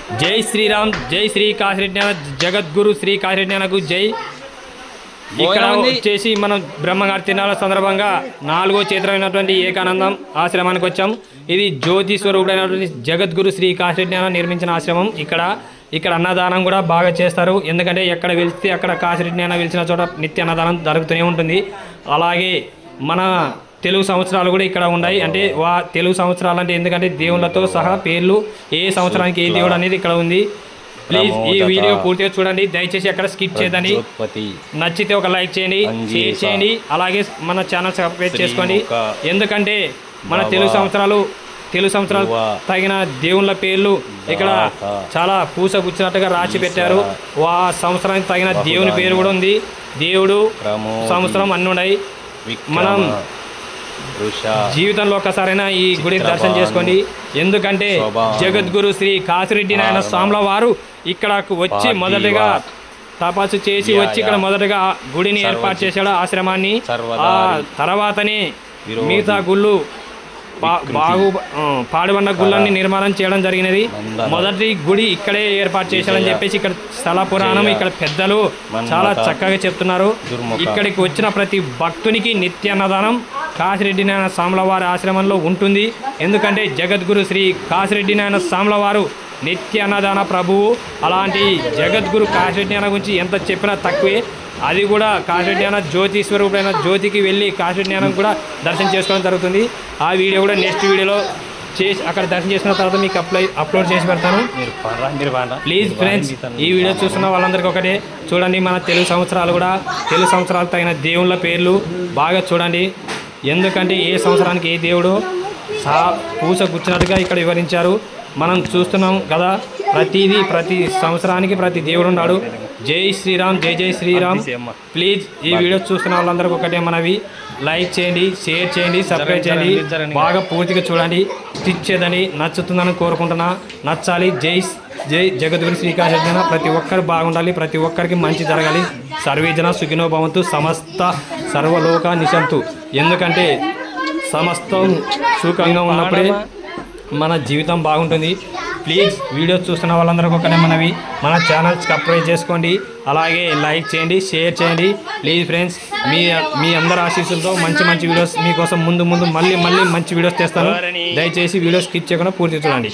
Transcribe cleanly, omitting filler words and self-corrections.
జై శ్రీరామ్, జై శ్రీ కాశీరెడ్డి జగద్గురు శ్రీ కాశీరెడ్డి జై. ఇక్కడ వచ్చేసి మనం బ్రహ్మగారి తిరునాళ్ళ సందర్భంగా 4వ క్షేత్రమైనటువంటి ఏకానందం ఆశ్రమానికి వచ్చాం. ఇది జ్యోతి స్వరూపుడైనటువంటి జగద్గురు శ్రీ కాశీరెడ్డి నిర్మించిన ఆశ్రమం. ఇక్కడ అన్నదానం కూడా బాగా చేస్తారు. ఎందుకంటే ఎక్కడ వెళ్తే అక్కడ కాశీరెడ్డి వెలిచిన చోట నిత్య అన్నదానం జరుగుతూనే ఉంటుంది. అలాగే మన తెలుగు సంవత్సరాలు కూడా ఇక్కడ ఉన్నాయి. అంటే తెలుగు సంవత్సరాలు అంటే ఎందుకంటే దేవుళ్ళతో సహా పేర్లు ఏ సంవత్సరానికి ఏ దేవుడు అనేది ఇక్కడ ఉంది. ప్లీజ్ ఈ వీడియో పూర్తిగా చూడండి, దయచేసి ఎక్కడ స్కిప్ చేయదని. నచ్చితే ఒక లైక్ చేయండి, షేర్ చేయండి, అలాగే మన ఛానల్ సబ్స్క్రైబ్ చేసుకోండి. ఎందుకంటే మన తెలుగు సంవత్సరాలు తగిన దేవుళ్ళ పేర్లు ఇక్కడ చాలా పూసగుచ్చినట్టుగా రాసి పెట్టారు. ఆ సంవత్సరానికి తగిన దేవుని పేరు కూడా ఉంది. దేవుడు సంవత్సరం అన్నీ ఉన్నాయి. మనం జీవితంలో ఒక్కసారైనా ఈ గుడిని దర్శనం చేసుకోండి. ఎందుకంటే జగద్గురు శ్రీ కాశీరెడ్డి నాయన స్వాముల వారు ఇక్కడకు వచ్చి మొదటగా తపస్సు చేసి వచ్చి ఇక్కడ మొదటగా గుడిని ఏర్పాటు చేశాడు, ఆశ్రమాన్ని. ఆ తర్వాతనే మిగతా గుళ్ళు పాడుబడిన గుళ్ళని నిర్మాణం చేయడం జరిగినది. మొదటి గుడి ఇక్కడే ఏర్పాటు చేశాడని చెప్పేసి ఇక్కడ స్థల పురాణం ఇక్కడ పెద్దలు చాలా చక్కగా చెప్తున్నారు. ఇక్కడికి వచ్చిన ప్రతి భక్తునికి నిత్య అన్నదానం కాశీరెడ్డి నాయన స్వాముల వారి ఆశ్రమంలో ఉంటుంది. ఎందుకంటే జగద్గురు శ్రీ కాశీరెడ్డి నాయన స్వాముల వారు నిత్య అన్నదాన ప్రభువు. అలాంటి జగద్గురు కాశీరెడ్డి నాయన గురించి ఎంత చెప్పినా తక్కువే. అది కూడా కాశీరెడ్డి నాయన జ్యోతి స్వరూపుడైన జ్యోతికి వెళ్ళి కాశీరెడ్డి నాయన కూడా దర్శనం చేసుకోవడం జరుగుతుంది. ఆ వీడియో కూడా నెక్స్ట్ వీడియోలో చేసి అక్కడ దర్శనం చేసిన తర్వాత మీకు అప్లోడ్ చేసి పెడతాను. ప్లీజ్ ఫ్రెండ్స్, ఈ వీడియో చూస్తున్న వాళ్ళందరికీ ఒకటే చూడండి, మన తెలుగు సంవత్సరాలు తగిన దేవుళ్ళ పేర్లు బాగా చూడండి. ఎందుకంటే ఏ సంవత్సరానికి ఏ దేవుడు పూస గుచ్చినట్టుగా ఇక్కడ వివరించారు. మనం చూస్తున్నాం కదా, ప్రతి సంవత్సరానికి ప్రతి దేవుడు ఉన్నాడు. జై శ్రీరామ్, జై జై శ్రీరామ్. ప్లీజ్ ఈ వీడియో చూస్తున్న వాళ్ళందరికీ ఒకటే మనవి, లైక్ చేయండి, షేర్ చేయండి, సబ్స్క్రైబ్ చేయండి. బాగా పూర్తిగా చూడండి, తెచ్చేదని నచ్చుతుందని కోరుకుంటున్నా. నచ్చాలి. జై జగద్గురు శ్రీకాశీరెడ్డి. ప్రతి ఒక్కరు బాగుండాలి, ప్రతి ఒక్కరికి మంచి జరగాలి. సర్వేజన సుఖినో భవంతు, సమస్త సర్వలోక నిశంతు. ఎందుకంటే సమస్తం సుఖంగా ఉన్నప్పుడే మన జీవితం బాగుంటుంది. ప్లీజ్ వీడియో చూస్తున్న వాళ్ళందరికీ ఒకనే మనవి, మన ఛానల్ సబ్స్క్రైబ్ చేసుకోండి, అలాగే లైక్ చేయండి, షేర్ చేయండి. ప్లీజ్ ఫ్రెండ్స్, మీ అందరి ఆశీస్సులతో మంచి వీడియోస్ మీకోసం ముందు మళ్ళీ మంచి వీడియోస్ తెస్తాను. దయచేసి వీడియో స్కిప్ చేయకుండా పూర్తి చూడండి.